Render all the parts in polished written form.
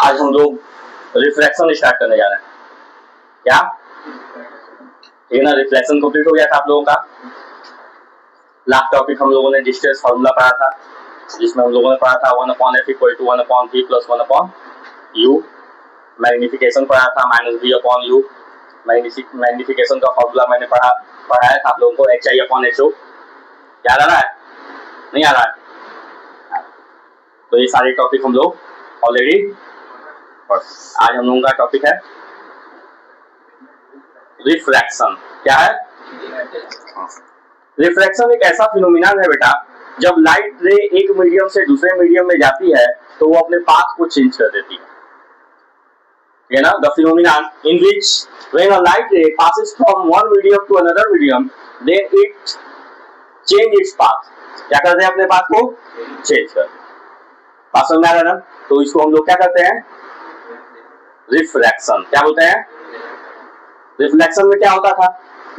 आज हम लोग रिफ्रैक्शन स्टार्ट करने जा रहे हैं। क्या ठीक है ना, रिफ्लेक्शन कंप्लीट हो गया था आप लोगों का। लास्ट टॉपिक हम लोगों ने डिस्टेंस फार्मूला पढ़ा था, जिसमें हम लोगों ने पढ़ा था 1/f = 1/v + 1/u। मैग्निफिकेशन पढ़ा था -v/u। मैग्निफिकेशन का फार्मूला मैंने पढ़ाया था आप लोगों को, hi/ho। याद आ रहा है? नहीं आ रहा है? तो ये सारे टॉपिक हम लोग ऑलरेडी आज हम लोगों का टॉपिक है रिफ्रैक्शन। क्या है? रिफ्रैक्शन एक ऐसा फिनोमिनन है बेटा, जब लाइट रे एक मीडियम से दूसरे मीडियम में जाती है तो वो अपने पाथ को चेंज कर देती है ना। The phenomenon in which when a light रे passes from one medium to another medium then it change its path। क्या करते हैं? अपने पाथ को चेंज कर। बात समझ में आ रहा है ना? तो इसको हम लोग क्या करते हैं? रिफ्रैक्शन। क्या बोलते हैं? रिफ्लेक्शन में क्या होता था,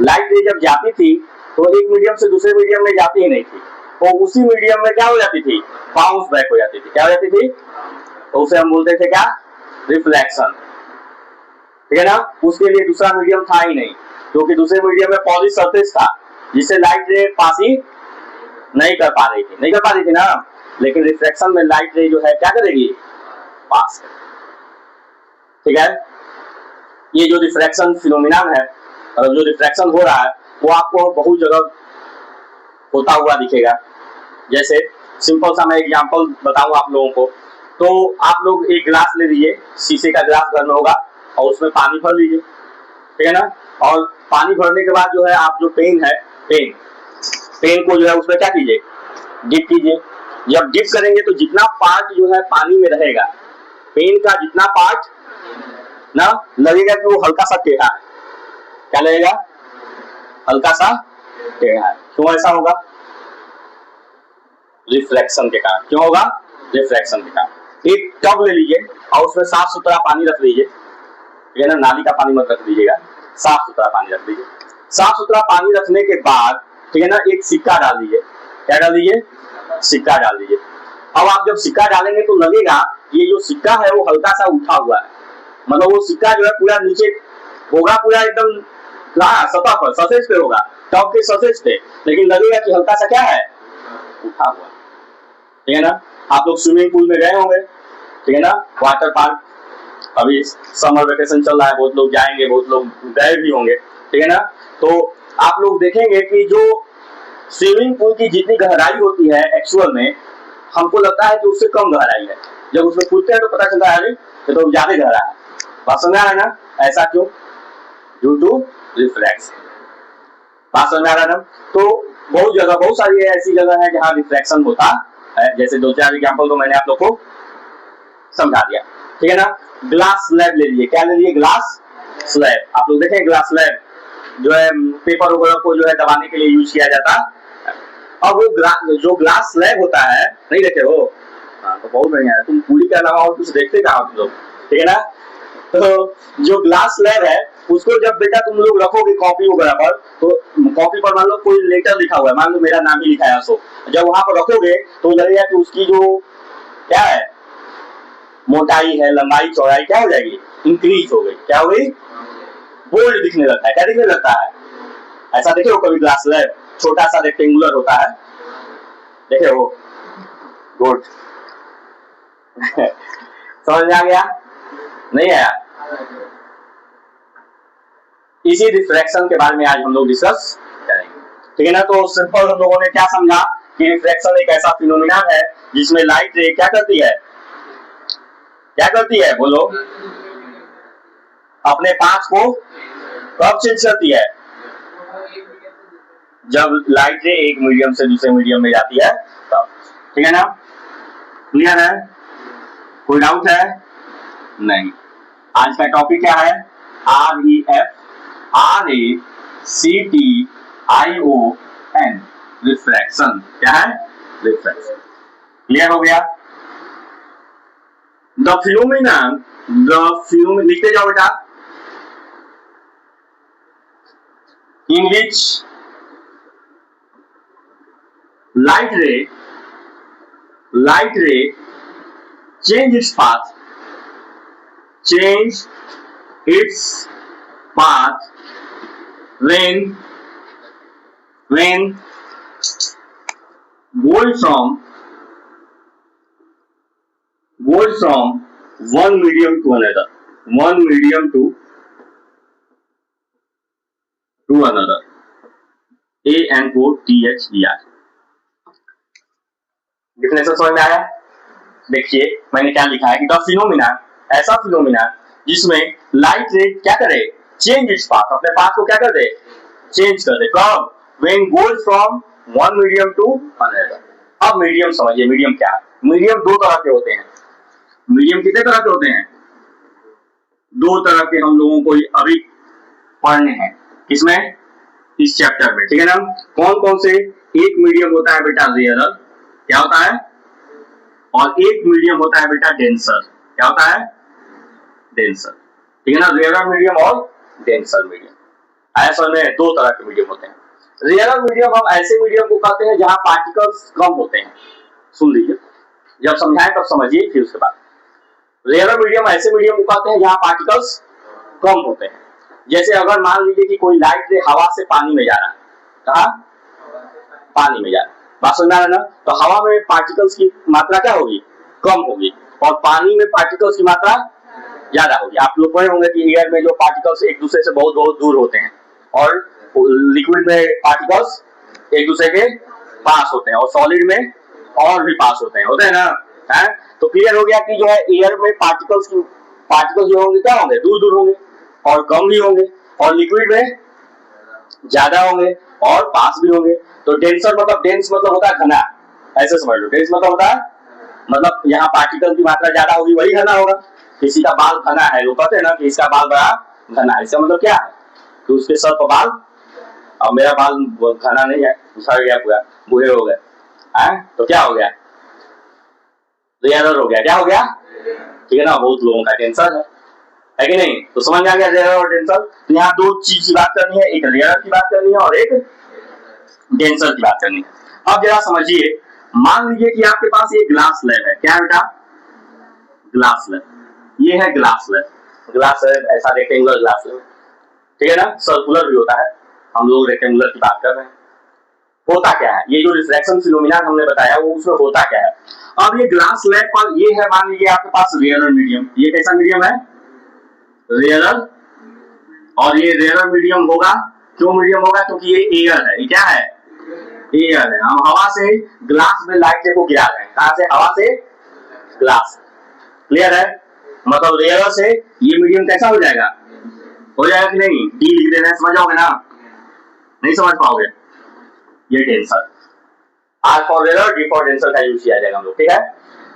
लाइट रे जब जाती थी तो एक मीडियम से दूसरे मीडियम में जाती ही नहीं थी, तो उसी मीडियम में क्या हो जाती थी? बाउंस बैक हो जाती थी। क्या हो जाती थी? तो उसे हम बोलते थे क्या? रिफ्लेक्शन। ठीक है ना। उसके लिए दूसरा मीडियम था ही नहीं, क्योंकि दूसरे मीडियम में पॉलिश सरफेस था जिससे लाइट रे पास ही नहीं कर पा रही थी ना। लेकिन रिफ्लेक्शन में लाइट रे जो है क्या करेगी? पास करेगी। ठीक है। ये जो रिफ्रैक्शन फिनोमिनन है, मतलब जो रिफ्रैक्शन हो रहा है, वो आपको बहुत जगह होता हुआ दिखेगा। जैसे सिंपल सा मैं एग्जांपल बताऊं आप लोगों को, तो आप लोग एक ग्लास ले लीजिए, शीशे का ग्लास घर में होगा, और उसमें पानी भर लीजिए। ठीक है ना। और पानी भरने के बाद जो है आप जो पेन है, पेन को जो है उसमें क्या कीजिए? डिप कीजिए। जब डिप करेंगे तो जितना पार्ट जो है पानी में रहेगा, पेन का जितना पार्ट ना, लगेगा कि वो हल्का सा टेढ़ा है। क्या लगेगा? हल्का सा टेढ़ा है। क्यों ऐसा होगा? रिफ्लेक्शन के कारण। क्यों होगा? रिफ्लेक्शन के कारण। एक टब ले लीजिए और उसमें साफ सुथरा पानी रख लीजिए। ठीक है ना, नाली का पानी मत रख दीजिएगा, साफ सुथरा पानी रख लीजिए। साफ सुथरा पानी रखने के बाद ठीक है ना, एक सिक्का डाल दीजिए। क्या डाल दीजिए? सिक्का डाल दीजिए। अब आप जब सिक्का डालेंगे तो लगेगा ये जो सिक्का है वो हल्का सा उठा हुआ है, मतलब वो सिक्का जो है पूरा नीचे होगा, पूरा एकदम सतह पर, सरफेस पे होगा, टॉप के सरफेस पे, लेकिन लगेगा कि हल्का सा क्या है? उठा हुआ। ठीक है ना। आप लोग स्विमिंग पूल में गए होंगे, ठीक है ना, वाटर पार्क, अभी समर वेकेशन चल रहा है, बहुत लोग जाएंगे, बहुत लोग गए भी होंगे। ठीक है ना। तो आप लोग देखेंगे कि जो स्विमिंग पूल की जितनी गहराई होती है एक्चुअल में हमको लगता है कि उससे कम गहराई है। जब उसमें कूदते हैं तो पता चलता है तो ज्यादा गहरा है। बात समझ आ रहा है ना? ऐसा क्यों? Due to reflection. बात समझ आ रहा है ना? तो बहुत सारी ऐसी जगह है जहाँ रिफ्लेक्शन होता है। जैसे 2-4 एग्जांपल तो मैंने आप लोग को समझा दिया। ठीक है ना। ग्लास स्लैब ले लीजिए। क्या ले लीजिए? Glass slab. आप लोग देखें ग्लास स्लैब जो है पेपर वगैरह को जो है दबाने के लिए यूज किया जाता है। अब वो जो ग्लास स्लैब होता है, नहीं देखे हो? हाँ, तो बहुत बढ़िया है। तुम पूरी के अलावा और कुछ देखते कहाँ तुम लोग? ठीक है ना। तो जो ग्लास स्लैब है उसको जब बेटा तुम लोग रखोगे कॉपी वगैरह पर, तो कॉपी पर मान लो कोई लेटर लिखा हुआ है, मान लो मेरा नाम ही लिखा है अशोक, जब वहां पर रखोगे तो लगेगा कि उसकी जो क्या है मोटाई है, लंबाई चौड़ाई क्या हो जाएगी? इंक्रीज हो गई। क्या हो गई? बोल्ड दिखने लगता है। क्या दिखने लगता है? ऐसा देखे हो कभी ग्लास स्लैब? छोटा सा रेक्टेंगुलर होता है, देखे हो? गुड। समझ में आ गया? नहीं आया? इसी रिफ्रैक्शन के बारे में आज हम लोग डिस्कस करेंगे। ठीक है ना। तो सिंपल हम लोगों ने क्या समझा कि रिफ्रैक्शन एक ऐसा फिनोमिनन है जिसमें लाइट रे क्या करती है? क्या करती है? बोलो। अपने पाथ को कब चेंज करती है? जब लाइट रे एक मीडियम से दूसरे मीडियम में जाती है तब। ठीक है ना। क्लियर है? कोई डाउट है? नहीं। आज का टॉपिक क्या है? REFRACTION, refraction. क्या है? रिफ्रैक्शन। क्लियर हो गया? द फिनोमिनन लिखते जाओ बेटा, इन विच light ray change its path change its path when going from one medium to another, one medium to another. ANOTHER। Definition समझ में आया? देखिए मैंने क्या लिखा है कि द फिनोमिना, ऐसा फिनोमिना जिसमें लाइट रे क्या करे, चेंज इट्स पाथ, अपने पाथ को क्या कर दे, चेंज कर दे। कब? When goes from one medium to another. अब मीडियम समझिए, मीडियम क्या है? मीडियम दो तरह के होते हैं। मीडियम कितने तरह के होते हैं? दो तरह के हम लोगों को अभी पढ़ने हैं। किसमें? इस चैप्टर में, ठीक है ना। कौन कौन से? एक मीडियम होता है बेटा रेयरर, क्या होता है? और एक मीडियम होता है बेटा डेंसर, क्या होता है? डेंसर, ठीक है ना। रेयरर मीडियम और डेंसर मीडियम, ऐसा में दो तरह के मीडियम होते हैं। रेयरर मीडियम हम ऐसे मीडियम को कहते हैं जहां पार्टिकल्स कम होते हैं। सुन लीजिए, जब समझाएं तब समझिए, फिर उसके बाद। रेयरर मीडियम ऐसे मीडियम को कहते हैं जहां पार्टिकल्स कम होते हैं। जैसे अगर मान लीजिए कि कोई लाइट रे हवा से पानी में जा रहा है, कहा? पानी में जा रहा है, बात समझ में आ रहा है ना। तो हवा में पार्टिकल्स की मात्रा क्या होगी? कम होगी, और पानी में पार्टिकल्स की मात्रा ज्यादा होगी। आप लोग पढ़े होंगे कि एयर में जो पार्टिकल्स एक दूसरे से बहुत बहुत दूर होते हैं, और लिक्विड में पार्टिकल्स एक दूसरे के पास होते हैं, और सॉलिड में और भी पास होते हैं ना, है? तो क्लियर हो गया कि जो है एयर में पार्टिकल्स जो होंगे क्या होंगे? दूर दूर होंगे और कम भी होंगे, और लिक्विड में ज्यादा होंगे और पास भी होंगे। तो डेंसर मतलब, डेंस मतलब होता है घना, ऐसे समझ लो। डेंस मतलब होता है, मतलब यहाँ पार्टिकल की मात्रा ज्यादा होगी वही घना होगा। किसी का बाल घना है, लोग कहते हैं ना कि इसका बाल बड़ा घना है, इसका मतलब क्या है कि उसके सर पर बाल, अब मेरा बाल घना नहीं है, झड़ गया, पूरा बूढ़े हो गए, तो क्या हो गया? रेयरर हो गया। क्या हो गया? ठीक है ना। बहुत लोगों का डेंसर है कि नहीं? तो समझ में आ गया रेयरर और डेंसर। तो यहाँ दो चीज की बात करनी है, एक रेयरर की बात करनी है और एक डेंसर की बात करनी है। अब जरा समझिए, मान लीजिए कि आपके पास ये ग्लास स्लैब है। क्या है बेटा? Glass slab. ये है ग्लास स्लैब। ग्लास स्लैब ऐसा रेक्टेंगुलर ग्लास स्लैब, ठीक है ना। सर्कुलर भी होता है, हम लोग रेक्टेंगुलर की बात कर रहे हैं। होता क्या है, ये जो रिफ्रैक्शन फिनोमिना हमने बताया वो उसमें होता क्या है? अब ये ग्लास स्लैब पर ये है, मान लीजिए आपके पास रेयरर मीडियम। ये कैसा मीडियम है? रेयरर। और ये रेयरर मीडियम होगा, क्यों मीडियम होगा? क्योंकि ये एयर है। ये क्या है? एयर है। हम हवा से ग्लास में लाइट को गिरा रहे हैं, कहां से? हवा से ग्लास। क्लियर है? मतलब रेयरर से ये मीडियम कैसा हो जाएगा? हो जाएगा कि नहीं? डी लिख देना, समझ जाओगे ना? नहीं समझ पाओगे? ये denser, R for rarer, D for denser का यूज किया जाएगा हम लोग, ठीक है।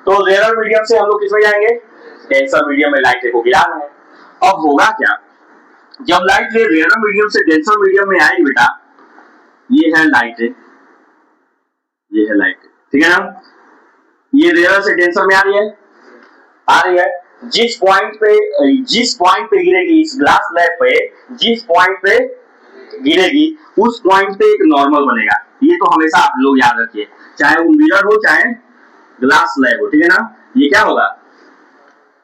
तो रेयरर मीडियम से हम लोग किसमें जाएंगे? डेंसर मीडियम में लाइट को गिरा रहे हैं। अब होगा क्या, जब लाइट रे रेयरर मीडियम से डेंसर मीडियम में आएगी बेटा, ये है लाइट रे, ये है लाइट रे, ठीक है ना। ये रेयरर से डेंसर में आ रही है। जिस पॉइंट पे गिरेगी इस ग्लास स्लैब पे, जिस पॉइंट पे गिरेगी उस पॉइंट पे एक नॉर्मल बनेगा। ये तो हमेशा आप लोग याद रखिए, चाहे वो मिरर हो चाहे ग्लास स्लैब हो, ठीक है ना। ये क्या होगा?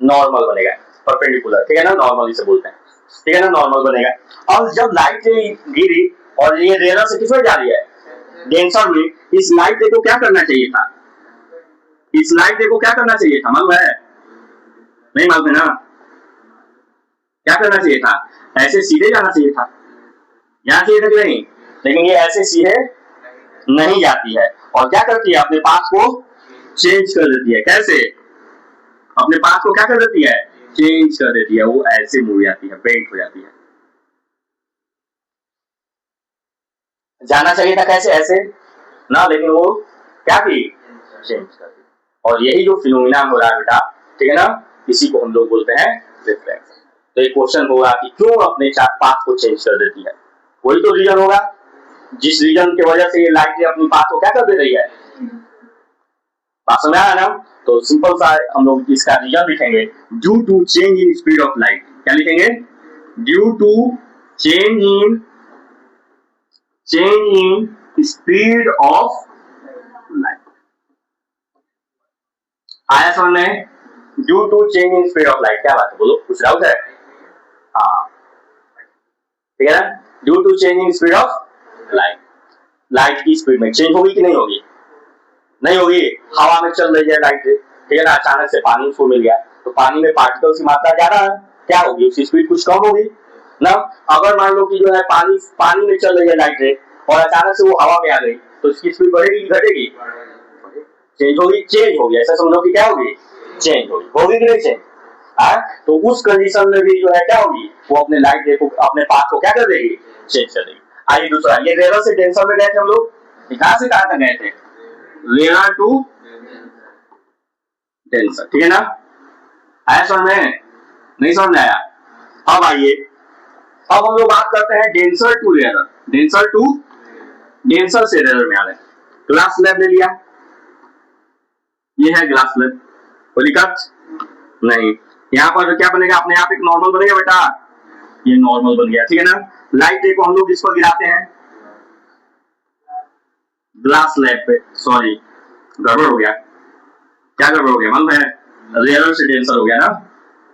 नॉर्मल बनेगा, परपेंडिकुलर, ठीक है ना। नॉर्मल इसे बोलते हैं, ठीक है ना। नॉर्मल बनेगा। और जब लाइट गिरी और ये रेयरर से किसमें जा रही है? डेंसर में। इस लाइट को क्या करना चाहिए था? इस लाइट को क्या करना चाहिए था, मालूम है? नहीं मालूम है ना? क्या करना चाहिए था? ऐसे सीधे जाना चाहिए था, यहाँ चाहिए था कि नहीं? लेकिन ये ऐसे सीधे नहीं जाती है, और क्या करती है? अपने पाथ को चेंज कर देती है। कैसे? अपने पाथ को क्या कर देती है? चेंज कर देती है। वो ऐसे मुड़ जाती है, बेंट हो जाती है। जाना चाहिए था कैसे? ऐसे ना, लेकिन वो क्या की? चेंज कर दी। और यही जो फिनोमिना हो रहा है बेटा, ठीक है ना, इसी को हम लोग बोलते हैं रिफ्लेक्शन। तो एक क्वेश्चन होगा कि क्यों अपने पाथ को चेंज कर देती है? वही तो रीजन होगा, जिस रीजन की वजह से ये लाइट अपनी पाथ को क्या कर दे रही है? बात समझ आया ना? तो सिंपल सा हम लोग इसका रीजन लिखेंगे, due to change in speed of light. क्या लिखेंगे? Due to change in speed of light. आया समझ में? Due to change in speed of light, क्या बात है, बोलो कुछ डाउट है? हाँ ठीक है ना, due to change in speed of light, light की स्पीड में चेंज होगी कि नहीं होगी? नहीं होगी। हवा में चल रही है लाइट, ठीक है ना, अचानक से पानी उसको मिल गया, तो पानी में पार्टिकल्स की मात्रा ज्यादा है, क्या होगी, उसकी स्पीड कुछ कम होगी ना। अगर मान लो कि जो है पानी में चल रही है लाइट रे, और अचानक से वो हवा में आ गई, तो इसकी स्पीड बढ़ेगी कि घटेगी? चेंज होगी, चेंज होगी, ऐसा समझो कि क्या होगी, चेंज होगी, होगी कि नहीं चेंज? तो उस कंडीशन में भी जो है क्या होगी, वो अपने लाइट रे को, अपने पाथ को क्या कर देगी, चेंज कर देगी। आइए दूसरा, ये रेयर से डेंसर में गए थे हम लोग, कहां से कहां तक गए थे, रेयर टू डेंसर, ठीक है ना, आया समझ में? नहीं समझ में आया? अब आइए, अब हम लोग बात करते हैं denser to rare, denser to denser से रेयर में आ रहे हैं। ग्लास स्लैब ले लिया, ये है ग्लास स्लैब, कोई दिक्कत नहीं। यहाँ पर क्या बनेगा, अपने आप एक नॉर्मल बनेगा बेटा, ये नॉर्मल बन गया, ठीक है ना। लाइट रे को हम लोग इस पर गिराते हैं ग्लास स्लैब पे, सॉरी गड़बड़ हो गया, क्या गड़बड़ हो गया, मालूम है, रेयर से डेंसर हो गया ना।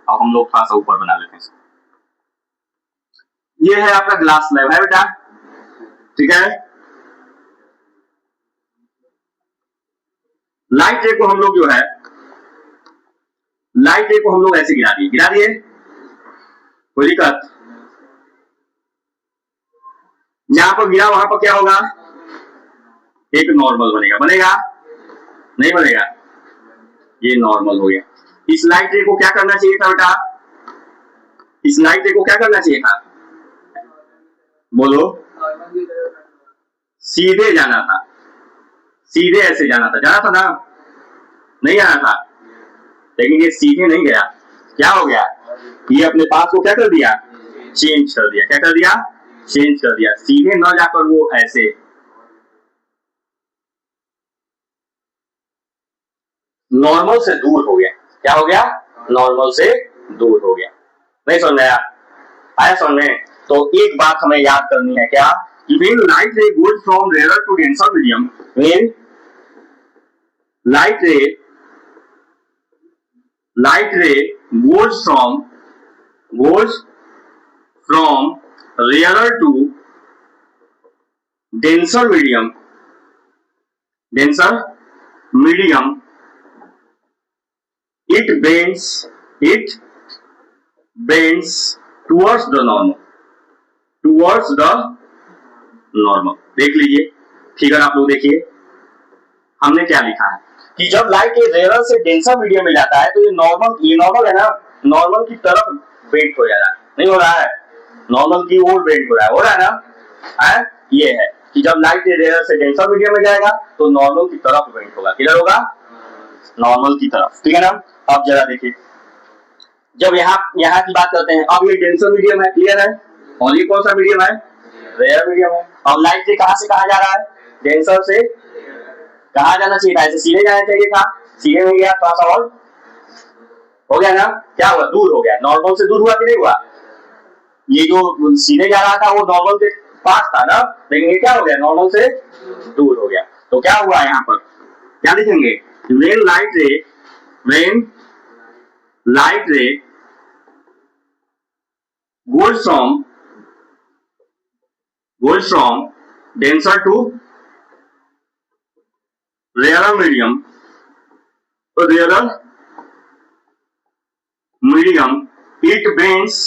अब हम लोग थोड़ा सा ऊपर बना लेते हैं, ये है आपका ग्लास स्लैब है बेटा, ठीक है। लाइट रे को हम लोग जो है, लाइट रे को हम लोग ऐसे गिरा दिए, कोई दिक्कत, यहां पर गिरा, वहां पर क्या होगा, एक नॉर्मल बनेगा नहीं बनेगा, ये नॉर्मल हो गया। इस लाइट रे को क्या करना चाहिए था बेटा, इस लाइट रे को क्या करना चाहिए था, बोलो, सीधे जाना था, सीधे ऐसे जाना था ना, नहीं जाना था, लेकिन ये सीधे नहीं गया, क्या हो गया, ये अपने पास को क्या कर दिया, चेंज कर दिया, क्या कर दिया, चेंज कर दिया, सीधे न जाकर वो ऐसे नॉर्मल से दूर हो गया, क्या हो गया, नॉर्मल से दूर हो गया। नहीं समझ में आया समझ में? तो एक बात हमें याद करनी है, क्या, when light ray goes from rarer to denser medium, when light ray goes from rarer to denser medium, it bends towards the normal, देख लीजिए फिगर, आप लोग देखिए हमने क्या लिखा है कि जब लाइट रेयर से डेंसर मीडियम में जाता है, तो ये नॉर्मल है ना, नॉर्मल की तरफ बेंड हो जा रहा है, नहीं हो रहा है, नॉर्मल की ओर बेंड हो रहा है ना, ये है कि जब लाइट रेयर से डेंसर मीडियम में जाएगा तो नॉर्मल की तरफ बेंड होगा, किधर होगा, नॉर्मल की तरफ, ठीक है ना। अब जरा देखिए, जब यहाँ की बात करते हैं, अब ये डेंसर मीडियम है, क्लियर है, और ये कौन सा मीडियम है, रेयर मीडियम है। अब लाइट से कहां जा रहा है, डेंसर से कहां जाना चाहिए था, ऐसे सीधे जाना चाहिए था, सीधे नहीं गया, थोड़ा सा और हो गया ना, क्या हुआ, दूर हो गया, नॉर्मल से दूर हुआ कि नहीं हुआ, ये जो सीधे जा रहा था वो नॉर्मल के पास था ना, लेकिन ये क्या हो गया, नॉर्मल से दूर हो गया, तो क्या हुआ, यहाँ पर क्या लिखेंगे, when light ray goes from denser to rarer medium, it bends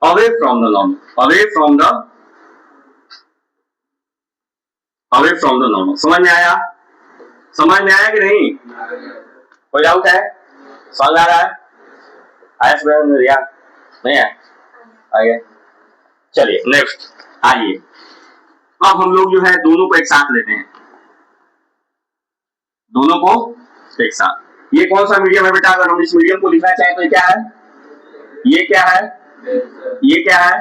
away from the normal, समझ में आया कि नहीं, कोई डाउट है, समझ आ रहा है, आया समझ में, रिया नहीं है, आइए चलिए नेक्स्ट, आइए अब हम लोग जो है दोनों को एक साथ लेते हैं, दोनों को एक साथ, ये कौन सा मीडियम है बेटा, अगर हम इस मीडियम को लिखना चाहें तो ये क्या है, ये क्या है, ये क्या है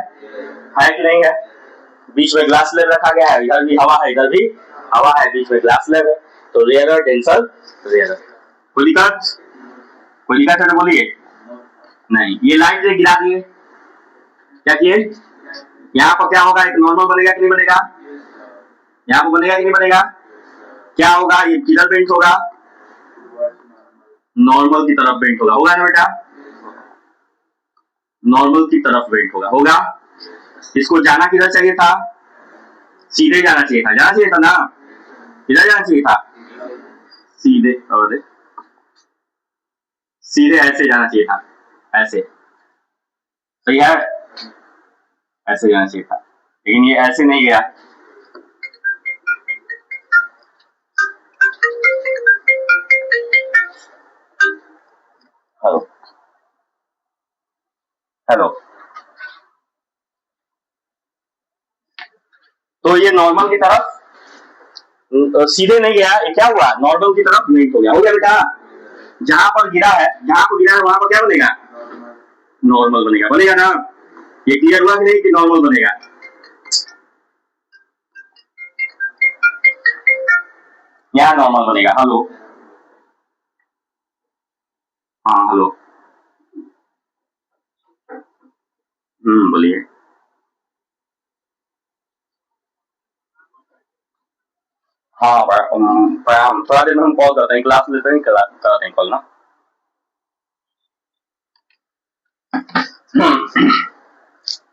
कि नहीं है, बीच में ग्लास स्लैब रखा गया है, इधर भी हवा है, इधर भी हवा है, बीच में ग्लास स्लैब है, तो रेयर डेंसर रेयर, कोई दिक्कत है तो बोलिए, नहीं, ये लाइट रे गिरा दिए, क्या किए, यहाँ पर क्या होगा, एक नॉर्मल बनेगा कि नहीं बनेगा, यहाँ पर बनेगा कि नहीं बनेगा, क्या होगा, ये किधर बेंड होगा, नॉर्मल की तरफ बेंट होगा ना बेटा, नॉर्मल की तरफ बेंट होगा। इसको जाना किधर चाहिए था, सीधे जाना चाहिए था, ना, किधर जाना चाहिए था, सीधे, और सीधे ऐसे जाना चाहिए था, ऐसे, सही है, ऐसे जाना चाहिए था, लेकिन ये ऐसे नहीं गया। हेलो हेलो, तो ये नॉर्मल की तरफ सीधे नहीं गया, ये क्या हुआ, नॉर्मल की तरफ बेंट हो गया बेटा। जहां पर गिरा है वहां पर क्या बनेगा, नॉर्मल बनेगा ना। ये क्लियर हुआ कि नहीं कि नॉर्मल बनेगा। यहाँ नॉर्मल बनेगा। हेलो, हाँ हेलो, बोलिए। हाँ हम थोड़ा देर में हम कॉल करते हैं, क्लास लेते हैं, कराते हैं कॉल ना।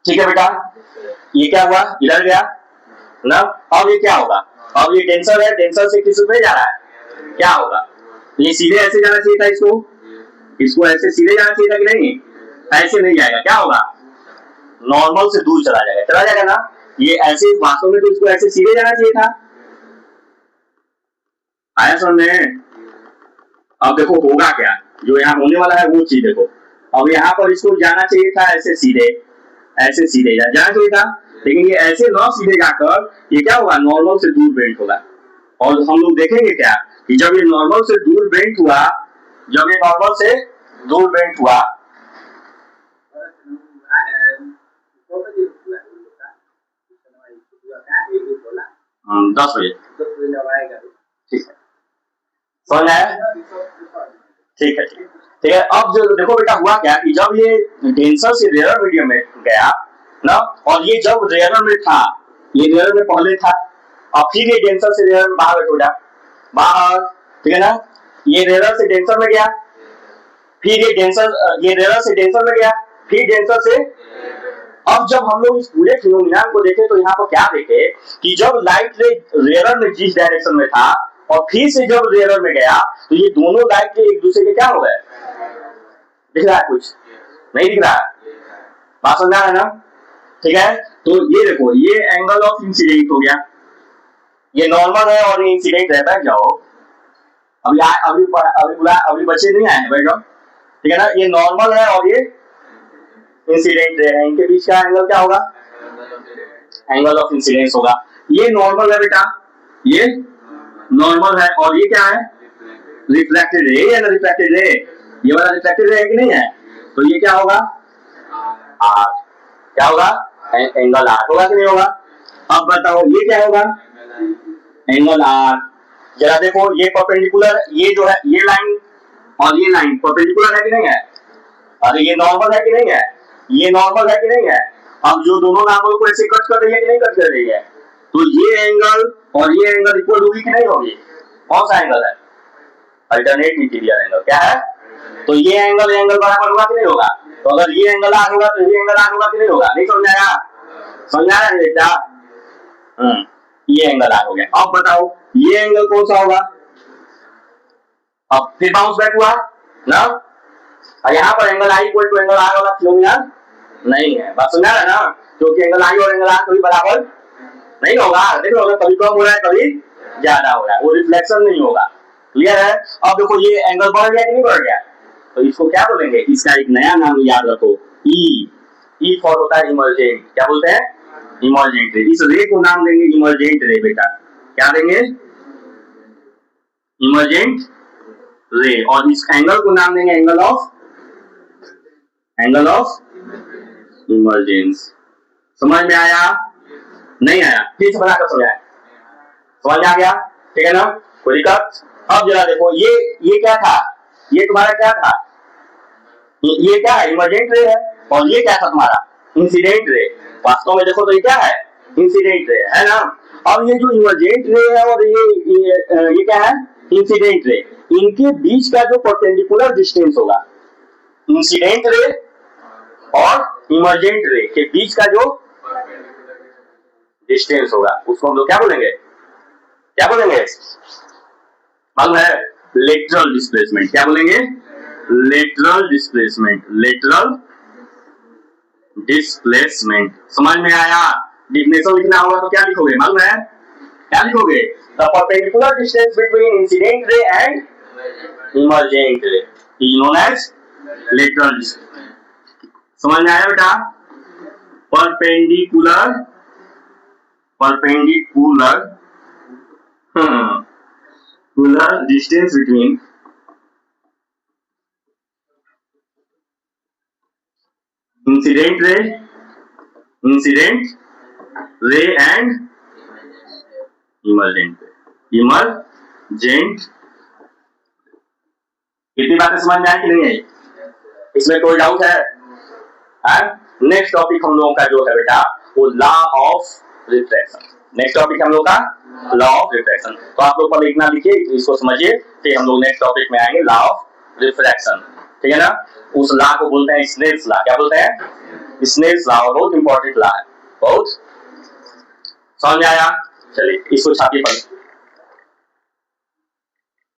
ठीक है बेटा, ये क्या हुआ, इधर गया ना। अब ये क्या होगा, अब ये टेंसर है, टेंसर से किस पे जा रहा है, क्या होगा, ये सीधे ऐसे जाना चाहिए था, इसको ऐसे सीधे जाना चाहिए था कि नहीं, ऐसे नहीं जाएगा, क्या होगा, नॉर्मल से दूर चला जाएगा ना। ये ऐसे वास्तव में तो इसको ऐसे सीधे जाना चाहिए था, आया समझ में। अब देखो होगा क्या, जो यहाँ होने वाला है वो चीज देखो। अब यहाँ पर इसको जाना चाहिए था ऐसे सीधे, ऐसे सीधे जाना चाहिए था, लेकिन ये ऐसे न सीधे जाकर ये क्या होगा, नॉर्मल से दूर बेंट होगा। और हम लोग देखेंगे क्या कि जब ये नॉर्मल से दूर बेंट हुआ, जब ये नॉर्मल से दूर बेंट हुआ, हम 10 बजे, ठीक है, समझ आया, ठीक है ठीक है। अब जो देखो बेटा हुआ क्या कि जब ये डेंसर से रेयर मीडियम में गया ना, और ये जब रेयर में था, ये रेयर में पहले था, और फिर ये डेंसर से रेयर में बाहर हो गया, बाहर, ठीक है ना, ये रेयर से डेंसर में गया, फिर ये डेंसर, ये रेयर से डेंसर में गया, फिर डेंसर से। अब जब हम लोग इस पूरे फिनोमिना को देखे तो यहाँ पर क्या देखे कि जब लाइट रे रेयर में जिस डायरेक्शन में था और फिर से जब रेयर में गया, तो ये दोनों लाइट रे एक दूसरे के क्या हो गए, दिख रहा है, कुछ नहीं दिख रहा है, बात समझ है ना, ठीक है। तो ये देखो, ये एंगल ऑफ इंसिडेंट हो गया, ये नॉर्मल है और ये इंसिडेंट है, बैठ जाओ, अभी बच्चे नहीं आए, बैठ जाओ, ठीक है ना। ये नॉर्मल है और ये इंसिडेंट है, इनके बीच का एंगल क्या होगा, एंगल ऑफ इंसिडेंस होगा। ये नॉर्मल है बेटा, ये नॉर्मल है, और ये क्या है, रिफ्लेक्टेड रे, या रिफ्लेक्टेड रे, ये वाला रिफ्लेक्टेड रे है कि नहीं है, तो ये क्या होगा, आर, क्या होगा, एंगल आर होगा कि नहीं होगा। अब बताओ ये क्या होगा, एंगल आर। जरा देखो, ये परपेंडिकुलर, ये जो है ये लाइन और ये लाइन परपेंडिकुलर है कि नहीं है, अरे ये नॉर्मल है कि नहीं है, ये नॉर्मल है कि नहीं है। अब जो दोनों नार्मल को ऐसे कट कर रही है कि नहीं कट कर रही है, तो ये एंगल और ये एंगल इक्वल होगी कि नहीं होगी, कौन सा एंगल है, अल्टरनेट इंटीरियर एंगल, क्या है, तो ये एंगल बराबर होगा कि नहीं होगा। तो अगर ये एंगल आर होगा तो ये एंगल आर होगा कि नहीं होगा, नहीं समझ आया, समझ आया बेटा, ये एंगल आर हो गया। अब बताओ ये एंगल कौन सा होगा, अब फिर बाउंस बैक हुआ ना, और यहाँ पर angle I equal to angle R वाला फिनोमिना नहीं है, बात समझ रहा है ना, क्योंकि एंगल आई और एंगल आर कभी बराबर नहीं होगा, देख लो कभी कम हो रहा है कभी ज्यादा हो रहा है, वो रिफ्लेक्शन नहीं होगा, क्लियर है। अब देखो ये एंगल बढ़ गया कि नहीं बढ़ गया, तो इसको क्या बोलेंगे, इसका एक नया नाम याद रखो, ई फॉर होता है इमर्जेंट, क्या बोलते हैं, इमर्जेंट रे। इस रे को नाम देंगे इमर्जेंट रे बेटा, क्या देंगे, इमर्जेंट रे, और इस एंगल को नाम देंगे एंगल ऑफ इमर्जेंस। समझ में आया, नहीं आया, फिर से बनाकर समझाया, समझ में आ गया, ठीक है ना, कोई दिक्कत। अब जरा देखो, ये क्या था, ये तुम्हारा क्या था, ये क्या है, इमर्जेंट रे है, और ये क्या था तुम्हारा, इंसिडेंट रे। वास्तव में देखो तो ये क्या है, इंसिडेंट रे है ना। अब ये जो इमर्जेंट रे है और ये क्या है, इंसिडेंट रे, इनके बीच का जो परपेंडिकुलर डिस्टेंस होगा, इंसिडेंट रे और इमर्जेंट रे के बीच का जो डिस्टेंस होगा उसको हम लोग क्या बोलेंगे, क्या बोलेंगे, मालूम है, लेटरल डिस्प्लेसमेंट। क्या बोलेंगे, लेटरल डिस्प्लेसमेंट, लेटरल डिस्प्लेसमेंट। समझ में आया? डिफिनेशन लिखना होगा तो क्या लिखोगे, मालूम है, क्या लिखोगे, the perpendicular distance between incident ray and emergent ray is known as lateral displacement. समझ में आया बेटा? Perpendicular, perpendicular distance between incident ray and emergent कितनी बातें समझ में आई कि नहीं आई? इसमें कोई डाउट है? नेक्स्ट टॉपिक हम लोगों का जो है बेटा वो law of refraction. Next topic हम लोग का लॉ ऑफ रिफ्रैक्शन। तो आप लोग पहले इतना लिखिए, इसको समझिए, फिर हम लोग नेक्स्ट टॉपिक में आएंगे लॉ ऑफ रिफ्रैक्शन। ठीक है ना? उस लॉ को बोलते हैं स्नेल्स लॉ। क्या बोलते हैं? Snell's law. बहुत इंपॉर्टेंट लॉ है, बहुत। समझ में आया? चलिए इसको छापिए पहले।